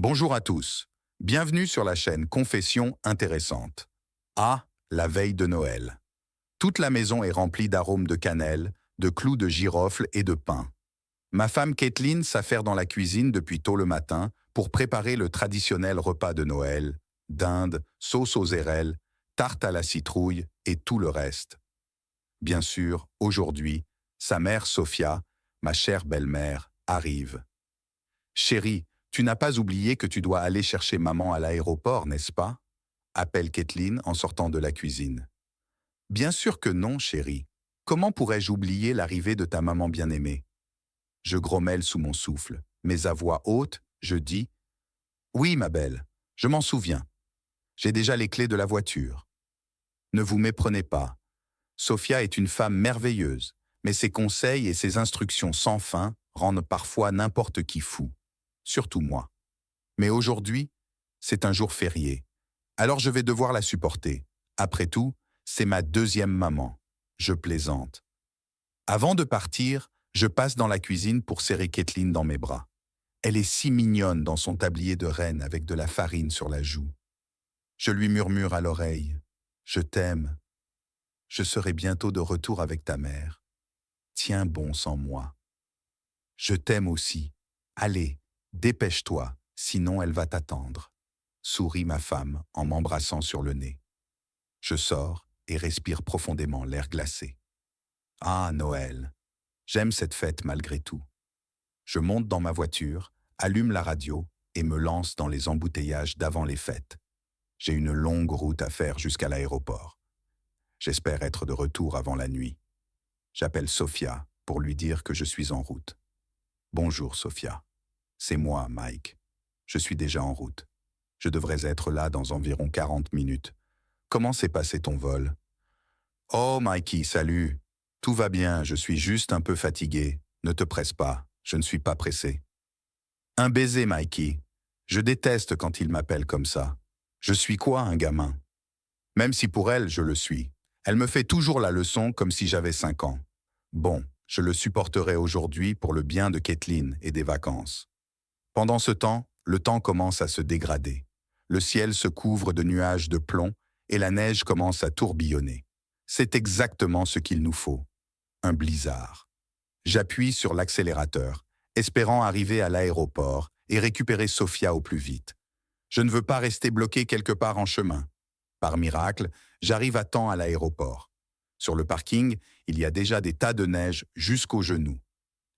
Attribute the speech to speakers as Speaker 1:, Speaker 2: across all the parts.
Speaker 1: Bonjour à tous. Bienvenue sur la chaîne Confessions intéressantes. Ah, la veille de Noël. Toute la maison est remplie d'arômes de cannelle, de clous de girofle et de pain. Ma femme Kathleen s'affaire dans la cuisine depuis tôt le matin pour préparer le traditionnel repas de Noël, dinde, sauce aux érelles, tarte à la citrouille et tout le reste. Bien sûr, aujourd'hui, sa mère Sophia, ma chère belle-mère, arrive. Chérie, tu n'as pas oublié que tu dois aller chercher maman à l'aéroport, n'est-ce pas? Appelle Kathleen en sortant de la cuisine. Bien sûr que non, chérie. Comment pourrais-je oublier l'arrivée de ta maman bien-aimée? Je grommelle sous mon souffle, mais à voix haute, je dis oui, ma belle, je m'en souviens. J'ai déjà les clés de la voiture. Ne vous méprenez pas. Sophia est une femme merveilleuse, mais ses conseils et ses instructions sans fin rendent parfois n'importe qui fou. Surtout moi. Mais aujourd'hui, c'est un jour férié. Alors je vais devoir la supporter. Après tout, c'est ma deuxième maman. Je plaisante. Avant de partir, je passe dans la cuisine pour serrer Kathleen dans mes bras. Elle est si mignonne dans son tablier de reine avec de la farine sur la joue. Je lui murmure à l'oreille. Je t'aime. Je serai bientôt de retour avec ta mère. Tiens bon sans moi. Je t'aime aussi. Allez, dépêche-toi, sinon elle va t'attendre. Sourit ma femme en m'embrassant sur le nez. Je sors et respire profondément l'air glacé. Ah, Noël! J'aime cette fête malgré tout. Je monte dans ma voiture, allume la radio et me lance dans les embouteillages d'avant les fêtes. J'ai une longue route à faire jusqu'à l'aéroport. J'espère être de retour avant la nuit. J'appelle Sophia pour lui dire que je suis en route. Bonjour Sophia. C'est moi, Mike. Je suis déjà en route. Je devrais être là dans environ 40 minutes. Comment s'est passé ton vol? Oh, Mikey, salut. Tout va bien, je suis juste un peu fatigué. Ne te presse pas, je ne suis pas pressé. Un baiser, Mikey. Je déteste quand il m'appelle comme ça. Je suis quoi, un gamin? Même si pour elle, je le suis. Elle me fait toujours la leçon comme si j'avais 5 ans. Bon, je le supporterai aujourd'hui pour le bien de Kathleen et des vacances. Pendant ce temps, le temps commence à se dégrader. Le ciel se couvre de nuages de plomb et la neige commence à tourbillonner. C'est exactement ce qu'il nous faut. Un blizzard. J'appuie sur l'accélérateur, espérant arriver à l'aéroport et récupérer Sophia au plus vite. Je ne veux pas rester bloqué quelque part en chemin. Par miracle, j'arrive à temps à l'aéroport. Sur le parking, il y a déjà des tas de neige jusqu'aux genoux.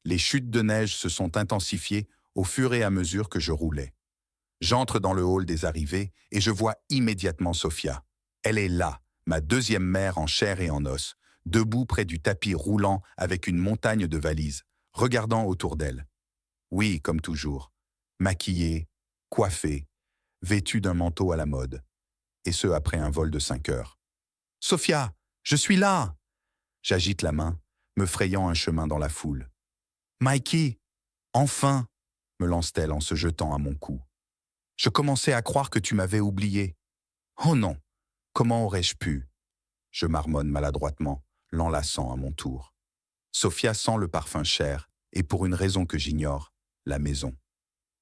Speaker 1: Les chutes de neige se sont intensifiées au fur et à mesure que je roulais. J'entre dans le hall des arrivées et je vois immédiatement Sophia. Elle est là, ma deuxième mère en chair et en os, debout près du tapis roulant avec une montagne de valises, regardant autour d'elle. Oui, comme toujours, maquillée, coiffée, vêtue d'un manteau à la mode. Et ce après un vol de 5 heures. « Sophia, je suis là !» J'agite la main, me frayant un chemin dans la foule. « Mikey, enfin !» me lance-t-elle en se jetant à mon cou. Je commençais à croire que tu m'avais oublié. Oh non, comment aurais-je pu? Je marmonne maladroitement, l'enlaçant à mon tour. Sophia sent le parfum cher, et pour une raison que j'ignore, la maison.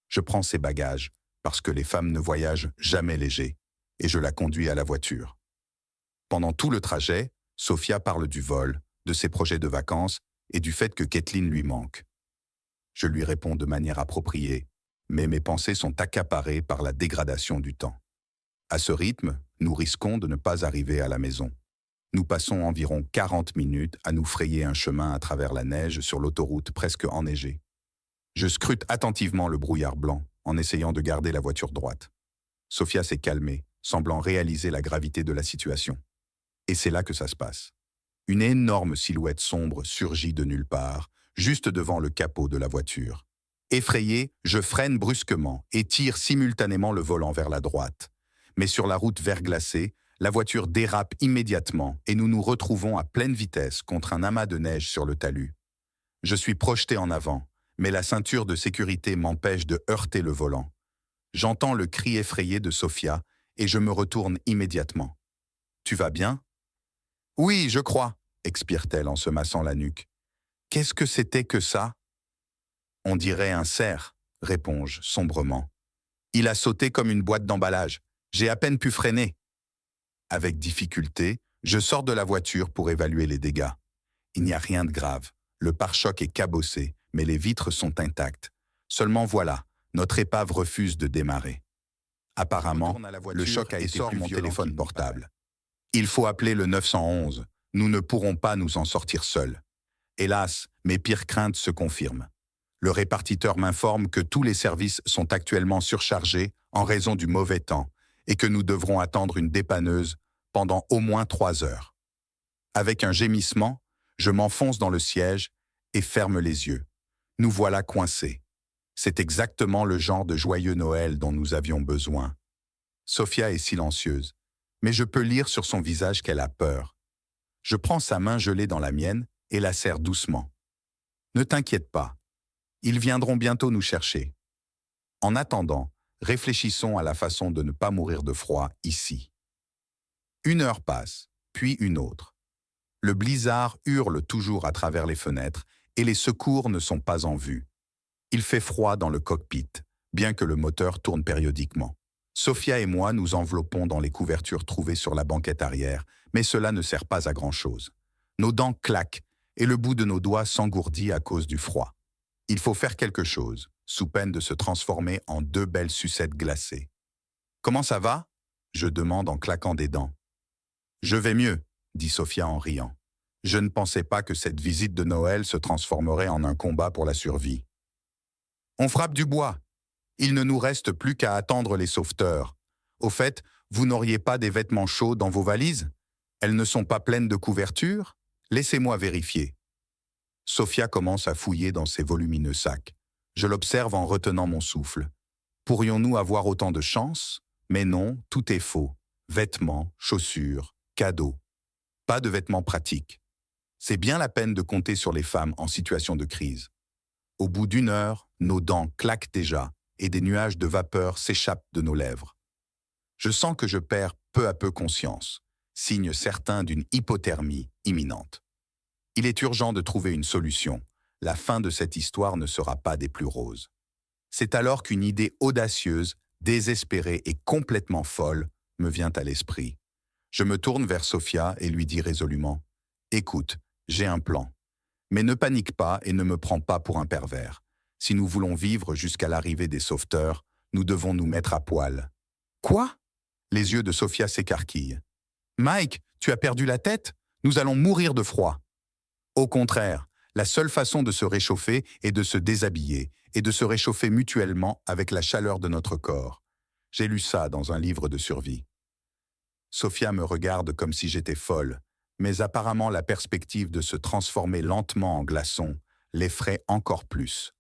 Speaker 1: Je prends ses bagages, parce que les femmes ne voyagent jamais léger, et je la conduis à la voiture. Pendant tout le trajet, Sophia parle du vol, de ses projets de vacances et du fait que Kathleen lui manque. Je lui réponds de manière appropriée, mais mes pensées sont accaparées par la dégradation du temps. À ce rythme, nous risquons de ne pas arriver à la maison. Nous passons environ 40 minutes à nous frayer un chemin à travers la neige sur l'autoroute presque enneigée. Je scrute attentivement le brouillard blanc en essayant de garder la voiture droite. Sophia s'est calmée, semblant réaliser la gravité de la situation. Et c'est là que ça se passe. Une énorme silhouette sombre surgit de nulle part, juste devant le capot de la voiture. Effrayé, je freine brusquement et tire simultanément le volant vers la droite. Mais sur la route verglacée, la voiture dérape immédiatement et nous nous retrouvons à pleine vitesse contre un amas de neige sur le talus. Je suis projeté en avant, mais la ceinture de sécurité m'empêche de heurter le volant. J'entends le cri effrayé de Sophia et je me retourne immédiatement. « Tu vas bien ?»« Oui, je crois », expire-t-elle en se massant la nuque. « Qu'est-ce que c'était que ça ?»« On dirait un cerf », réponds-je sombrement. Il a sauté comme une boîte d'emballage. J'ai à peine pu freiner. Avec difficulté, je sors de la voiture pour évaluer les dégâts. Il n'y a rien de grave. Le pare-choc est cabossé, mais les vitres sont intactes. Seulement voilà, notre épave refuse de démarrer. Apparemment, le choc a été plus mon téléphone portable. Il faut appeler le 911. Nous ne pourrons pas nous en sortir seuls. Hélas, mes pires craintes se confirment. Le répartiteur m'informe que tous les services sont actuellement surchargés en raison du mauvais temps et que nous devrons attendre une dépanneuse pendant au moins 3 heures. Avec un gémissement, je m'enfonce dans le siège et ferme les yeux. Nous voilà coincés. C'est exactement le genre de joyeux Noël dont nous avions besoin. Sophia est silencieuse, mais je peux lire sur son visage qu'elle a peur. Je prends sa main gelée dans la mienne et la serre doucement. Ne t'inquiète pas, ils viendront bientôt nous chercher. En attendant, réfléchissons à la façon de ne pas mourir de froid ici. 1 heure passe, puis une autre. Le blizzard hurle toujours à travers les fenêtres et les secours ne sont pas en vue. Il fait froid dans le cockpit, bien que le moteur tourne périodiquement. Sophia et moi nous enveloppons dans les couvertures trouvées sur la banquette arrière, mais cela ne sert pas à grand-chose. Nos dents claquent et le bout de nos doigts s'engourdit à cause du froid. Il faut faire quelque chose, sous peine de se transformer en 2 belles sucettes glacées. « Comment ça va ?» je demande en claquant des dents. « Je vais mieux », dit Sophia en riant. « Je ne pensais pas que cette visite de Noël se transformerait en un combat pour la survie. » On frappe du bois. Il ne nous reste plus qu'à attendre les sauveteurs. Au fait, vous n'auriez pas des vêtements chauds dans vos valises? Elles ne sont pas pleines de couvertures? Laissez-moi vérifier. Sophia commence à fouiller dans ses volumineux sacs. Je l'observe en retenant mon souffle. Pourrions-nous avoir autant de chance? Mais non, tout est faux. Vêtements, chaussures, cadeaux. Pas de vêtements pratiques. C'est bien la peine de compter sur les femmes en situation de crise. Au bout d'1 heure, nos dents claquent déjà et des nuages de vapeur s'échappent de nos lèvres. Je sens que je perds peu à peu conscience, signe certain d'une hypothermie imminente. Il est urgent de trouver une solution. La fin de cette histoire ne sera pas des plus roses. C'est alors qu'une idée audacieuse, désespérée et complètement folle me vient à l'esprit. Je me tourne vers Sophia et lui dis résolument « Écoute, j'ai un plan. Mais ne panique pas et ne me prends pas pour un pervers. Si nous voulons vivre jusqu'à l'arrivée des sauveteurs, nous devons nous mettre à poil. » Quoi? Les yeux de Sophia s'écarquillent. Mike, tu as perdu la tête? Nous allons mourir de froid. Au contraire, la seule façon de se réchauffer est de se déshabiller et de se réchauffer mutuellement avec la chaleur de notre corps. J'ai lu ça dans un livre de survie. Sophia me regarde comme si j'étais folle, mais apparemment la perspective de se transformer lentement en glaçon l'effraie encore plus.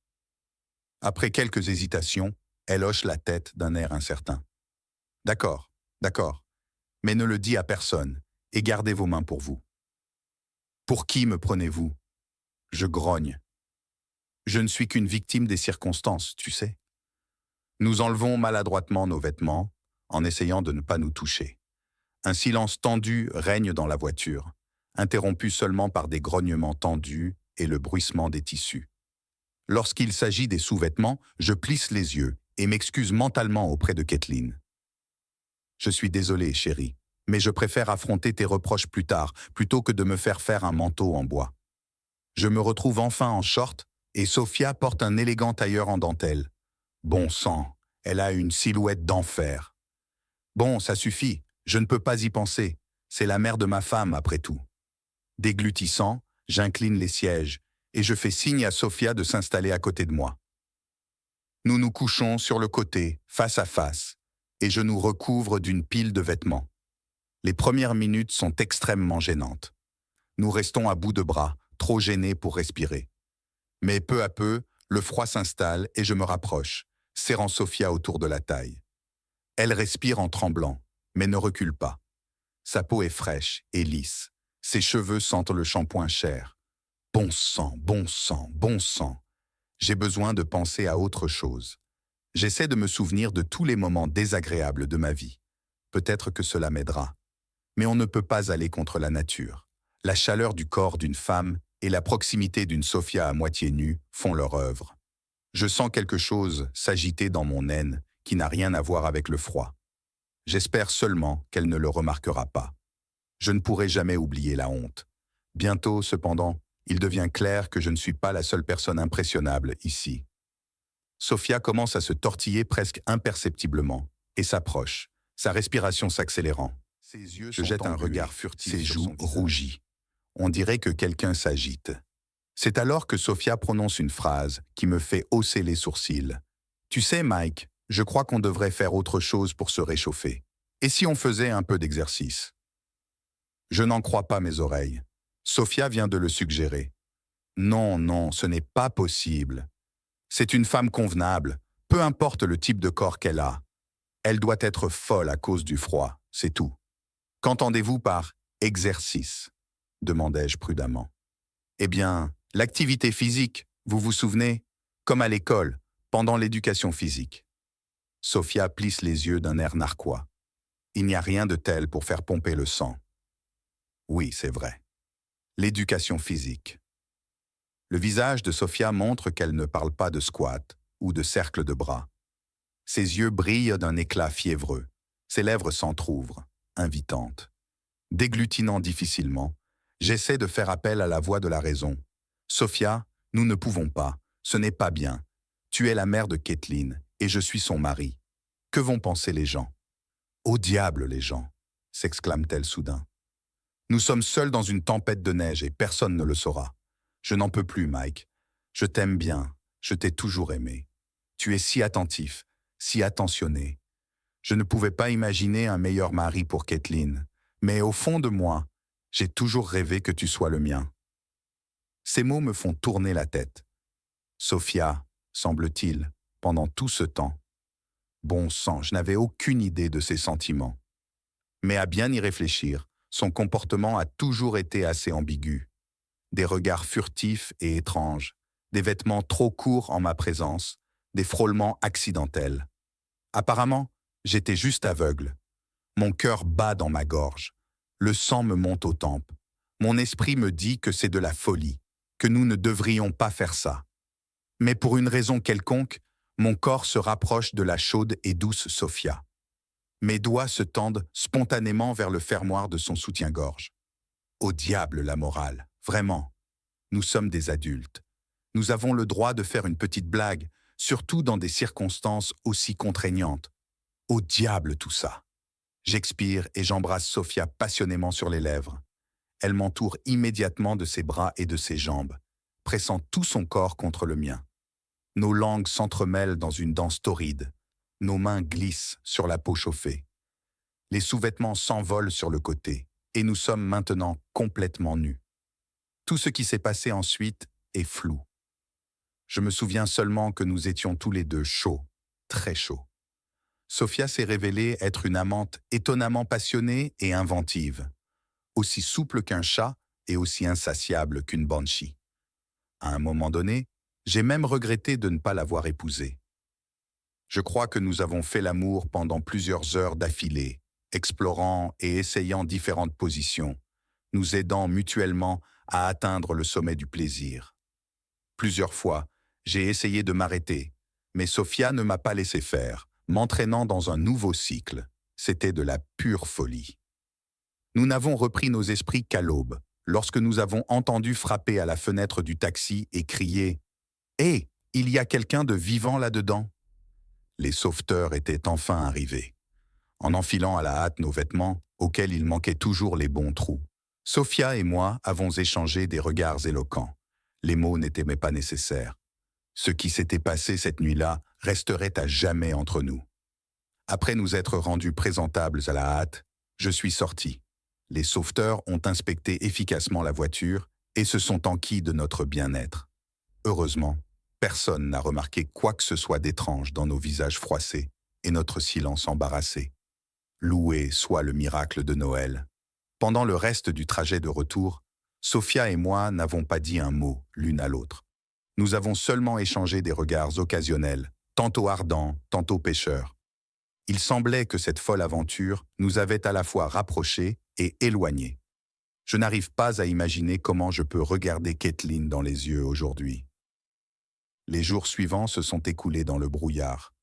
Speaker 1: Après quelques hésitations, elle hoche la tête d'un air incertain. « D'accord, d'accord, mais ne le dis à personne et gardez vos mains pour vous. »« Pour qui me prenez-vous » Je grogne. « Je ne suis qu'une victime des circonstances, tu sais. » Nous enlevons maladroitement nos vêtements en essayant de ne pas nous toucher. Un silence tendu règne dans la voiture, interrompu seulement par des grognements tendus et le bruissement des tissus. Lorsqu'il s'agit des sous-vêtements, je plisse les yeux et m'excuse mentalement auprès de Kathleen. « Je suis désolé, chérie, mais je préfère affronter tes reproches plus tard, plutôt que de me faire un manteau en bois. » Je me retrouve enfin en short et Sophia porte un élégant tailleur en dentelle. Bon sang, elle a une silhouette d'enfer. Bon, ça suffit, je ne peux pas y penser. C'est la mère de ma femme, après tout. Déglutissant, j'incline les sièges et je fais signe à Sophia de s'installer à côté de moi. Nous nous couchons sur le côté, face à face, et je nous recouvre d'une pile de vêtements. Les premières minutes sont extrêmement gênantes. Nous restons à bout de bras, trop gênés pour respirer. Mais peu à peu, le froid s'installe et je me rapproche, serrant Sophia autour de la taille. Elle respire en tremblant, mais ne recule pas. Sa peau est fraîche et lisse. Ses cheveux sentent le shampoing cher. Bon sang, bon sang, bon sang. J'ai besoin de penser à autre chose. J'essaie de me souvenir de tous les moments désagréables de ma vie. Peut-être que cela m'aidera. Mais on ne peut pas aller contre la nature. La chaleur du corps d'une femme et la proximité d'une Sophia à moitié nue font leur œuvre. Je sens quelque chose s'agiter dans mon aine qui n'a rien à voir avec le froid. J'espère seulement qu'elle ne le remarquera pas. Je ne pourrai jamais oublier la honte. Bientôt, cependant, il devient clair que je ne suis pas la seule personne impressionnable ici. Sofia commence à se tortiller presque imperceptiblement et s'approche, sa respiration s'accélérant. Je jette un regard furtif sur ses joues rougies. On dirait que quelqu'un s'agite. C'est alors que Sofia prononce une phrase qui me fait hausser les sourcils. « Tu sais, Mike, je crois qu'on devrait faire autre chose pour se réchauffer. Et si on faisait un peu d'exercice ?» Je n'en crois pas mes oreilles. Sofia vient de le suggérer. Non, non, ce n'est pas possible. C'est une femme convenable, peu importe le type de corps qu'elle a. Elle doit être folle à cause du froid, c'est tout. Qu'entendez-vous par « exercice » demandai-je prudemment. Eh bien, l'activité physique, vous vous souvenez, comme à l'école, pendant l'éducation physique. Sofia plisse les yeux d'un air narquois. Il n'y a rien de tel pour faire pomper le sang. Oui, c'est vrai. L'éducation physique. Le visage de Sofia montre qu'elle ne parle pas de squat ou de cercle de bras. Ses yeux brillent d'un éclat fiévreux. Ses lèvres s'entr'ouvrent, invitantes. Déglutinant difficilement, j'essaie de faire appel à la voix de la raison. Sofia, nous ne pouvons pas. Ce n'est pas bien. Tu es la mère de Kathleen et je suis son mari. Que vont penser les gens? Au diable les gens, s'exclame-t-elle soudain. Nous sommes seuls dans une tempête de neige et personne ne le saura. Je n'en peux plus, Mike. Je t'aime bien, je t'ai toujours aimé. Tu es si attentif, si attentionné. Je ne pouvais pas imaginer un meilleur mari pour Kathleen, mais au fond de moi, j'ai toujours rêvé que tu sois le mien. Ces mots me font tourner la tête. Sofia, semble-t-il, pendant tout ce temps. Bon sang, je n'avais aucune idée de ses sentiments. Mais à bien y réfléchir, son comportement a toujours été assez ambigu. Des regards furtifs et étranges, des vêtements trop courts en ma présence, des frôlements accidentels. Apparemment, j'étais juste aveugle. Mon cœur bat dans ma gorge. Le sang me monte aux tempes. Mon esprit me dit que c'est de la folie, que nous ne devrions pas faire ça. Mais pour une raison quelconque, mon corps se rapproche de la chaude et douce Sofia. Mes doigts se tendent spontanément vers le fermoir de son soutien-gorge. Au diable la morale, vraiment. Nous sommes des adultes. Nous avons le droit de faire une petite blague, surtout dans des circonstances aussi contraignantes. Au diable tout ça. J'expire et j'embrasse Sofia passionnément sur les lèvres. Elle m'entoure immédiatement de ses bras et de ses jambes, pressant tout son corps contre le mien. Nos langues s'entremêlent dans une danse torride. Nos mains glissent sur la peau chauffée. Les sous-vêtements s'envolent sur le côté, et nous sommes maintenant complètement nus. Tout ce qui s'est passé ensuite est flou. Je me souviens seulement que nous étions tous les deux chauds, très chauds. Sofia s'est révélée être une amante étonnamment passionnée et inventive, aussi souple qu'un chat et aussi insatiable qu'une banshee. À un moment donné, j'ai même regretté de ne pas l'avoir épousée. Je crois que nous avons fait l'amour pendant plusieurs heures d'affilée, explorant et essayant différentes positions, nous aidant mutuellement à atteindre le sommet du plaisir. Plusieurs fois, j'ai essayé de m'arrêter, mais Sofia ne m'a pas laissé faire, m'entraînant dans un nouveau cycle. C'était de la pure folie. Nous n'avons repris nos esprits qu'à l'aube, lorsque nous avons entendu frapper à la fenêtre du taxi et crier « Hé, il y a quelqu'un de vivant là-dedans !» Les sauveteurs étaient enfin arrivés. En enfilant à la hâte nos vêtements, auxquels il manquait toujours les bons trous, Sofia et moi avons échangé des regards éloquents. Les mots n'étaient mais pas nécessaires. Ce qui s'était passé cette nuit-là resterait à jamais entre nous. Après nous être rendus présentables à la hâte, je suis sorti. Les sauveteurs ont inspecté efficacement la voiture et se sont enquis de notre bien-être. Heureusement, personne n'a remarqué quoi que ce soit d'étrange dans nos visages froissés et notre silence embarrassé. Loué soit le miracle de Noël. Pendant le reste du trajet de retour, Sofia et moi n'avons pas dit un mot l'une à l'autre. Nous avons seulement échangé des regards occasionnels, tantôt ardents, tantôt pêcheurs. Il semblait que cette folle aventure nous avait à la fois rapprochés et éloignés. Je n'arrive pas à imaginer comment je peux regarder Kathleen dans les yeux aujourd'hui. Les jours suivants se sont écoulés dans le brouillard.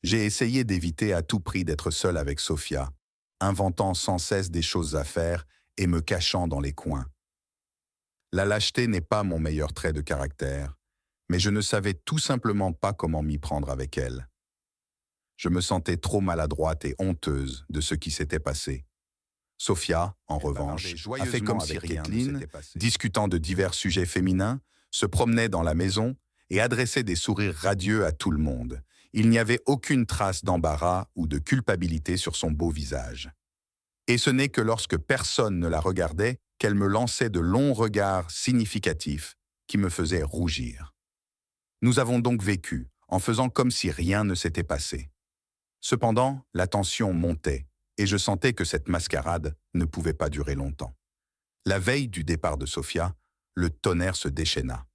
Speaker 1: J'ai essayé d'éviter à tout prix d'être seul avec Sofia, inventant sans cesse des choses à faire et me cachant dans les coins. La lâcheté n'est pas mon meilleur trait de caractère, mais je ne savais tout simplement pas comment m'y prendre avec elle. Je me sentais trop maladroite et honteuse de ce qui s'était passé. Sofia, en revanche, a fait comme si Kathleen, discutant de divers sujets féminins, se promenait dans la maison et adressait des sourires radieux à tout le monde. Il n'y avait aucune trace d'embarras ou de culpabilité sur son beau visage. Et ce n'est que lorsque personne ne la regardait qu'elle me lançait de longs regards significatifs qui me faisaient rougir. Nous avons donc vécu, en faisant comme si rien ne s'était passé. Cependant, la tension montait, et je sentais que cette mascarade ne pouvait pas durer longtemps. La veille du départ de Sofia, le tonnerre se déchaîna.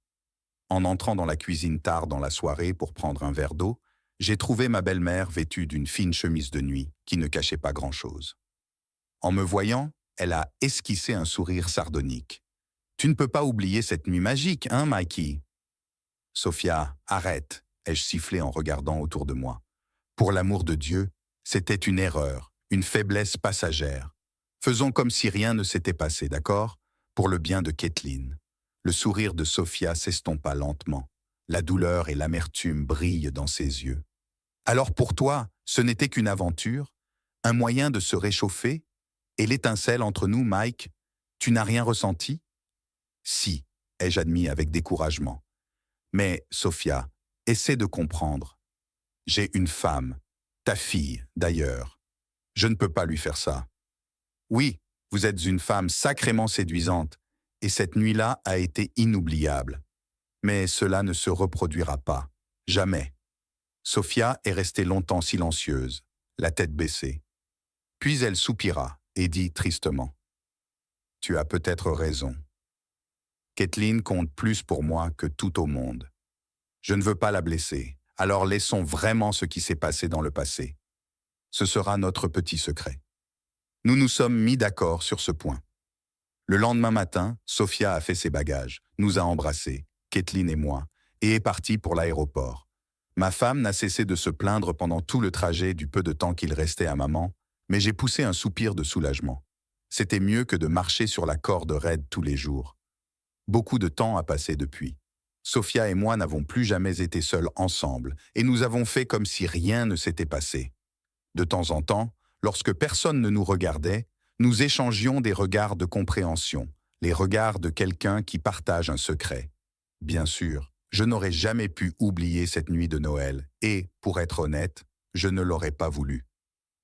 Speaker 1: En entrant dans la cuisine tard dans la soirée pour prendre un verre d'eau, j'ai trouvé ma belle-mère vêtue d'une fine chemise de nuit qui ne cachait pas grand-chose. En me voyant, elle a esquissé un sourire sardonique. « Tu ne peux pas oublier cette nuit magique, hein, Mikey ?» « Sofia, arrête !» ai-je sifflé en regardant autour de moi. Pour l'amour de Dieu, c'était une erreur, une faiblesse passagère. Faisons comme si rien ne s'était passé, d'accord? Pour le bien de Kathleen. Le sourire de Sofia s'estompa lentement. La douleur et l'amertume brillent dans ses yeux. Alors pour toi, ce n'était qu'une aventure? Un moyen de se réchauffer? Et l'étincelle entre nous, Mike, tu n'as rien ressenti? Si, ai-je admis avec découragement. Mais, Sofia, essaie de comprendre. J'ai une femme, ta fille, d'ailleurs. Je ne peux pas lui faire ça. Oui, vous êtes une femme sacrément séduisante, et cette nuit-là a été inoubliable. Mais cela ne se reproduira pas. Jamais. Sofia est restée longtemps silencieuse, la tête baissée. Puis elle soupira et dit tristement. « Tu as peut-être raison. Kathleen compte plus pour moi que tout au monde. Je ne veux pas la blesser, alors laissons vraiment ce qui s'est passé dans le passé. Ce sera notre petit secret. » Nous nous sommes mis d'accord sur ce point. Le lendemain matin, Sofia a fait ses bagages, nous a embrassés, Kathleen et moi, et est partie pour l'aéroport. Ma femme n'a cessé de se plaindre pendant tout le trajet du peu de temps qu'il restait à maman, mais j'ai poussé un soupir de soulagement. C'était mieux que de marcher sur la corde raide tous les jours. Beaucoup de temps a passé depuis. Sofia et moi n'avons plus jamais été seuls ensemble, et nous avons fait comme si rien ne s'était passé. De temps en temps, lorsque personne ne nous regardait, nous échangions des regards de compréhension, les regards de quelqu'un qui partage un secret. Bien sûr, je n'aurais jamais pu oublier cette nuit de Noël et, pour être honnête, je ne l'aurais pas voulu.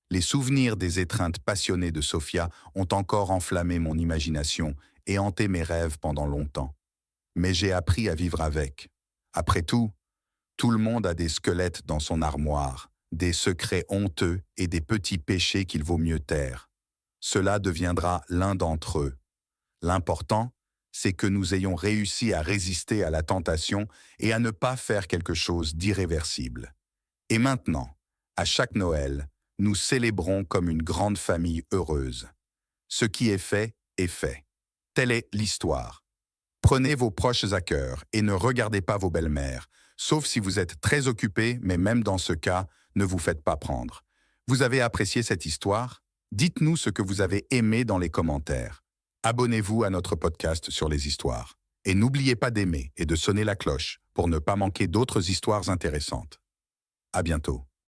Speaker 1: Les souvenirs des étreintes passionnées de Sofia ont encore enflammé mon imagination et hanté mes rêves pendant longtemps. Mais j'ai appris à vivre avec. Après tout le monde a des squelettes dans son armoire, des secrets honteux et des petits péchés qu'il vaut mieux taire. Cela deviendra l'un d'entre eux. L'important, c'est que nous ayons réussi à résister à la tentation et à ne pas faire quelque chose d'irréversible. Et maintenant, à chaque Noël, nous célébrons comme une grande famille heureuse. Ce qui est fait est fait. Telle est l'histoire. Prenez vos proches à cœur et ne regardez pas vos belles-mères, sauf si vous êtes très occupés, mais même dans ce cas, ne vous faites pas prendre. Vous avez apprécié cette histoire? Dites-nous ce que vous avez aimé dans les commentaires. Abonnez-vous à notre podcast sur les histoires. Et n'oubliez pas d'aimer et de sonner la cloche pour ne pas manquer d'autres histoires intéressantes. À bientôt.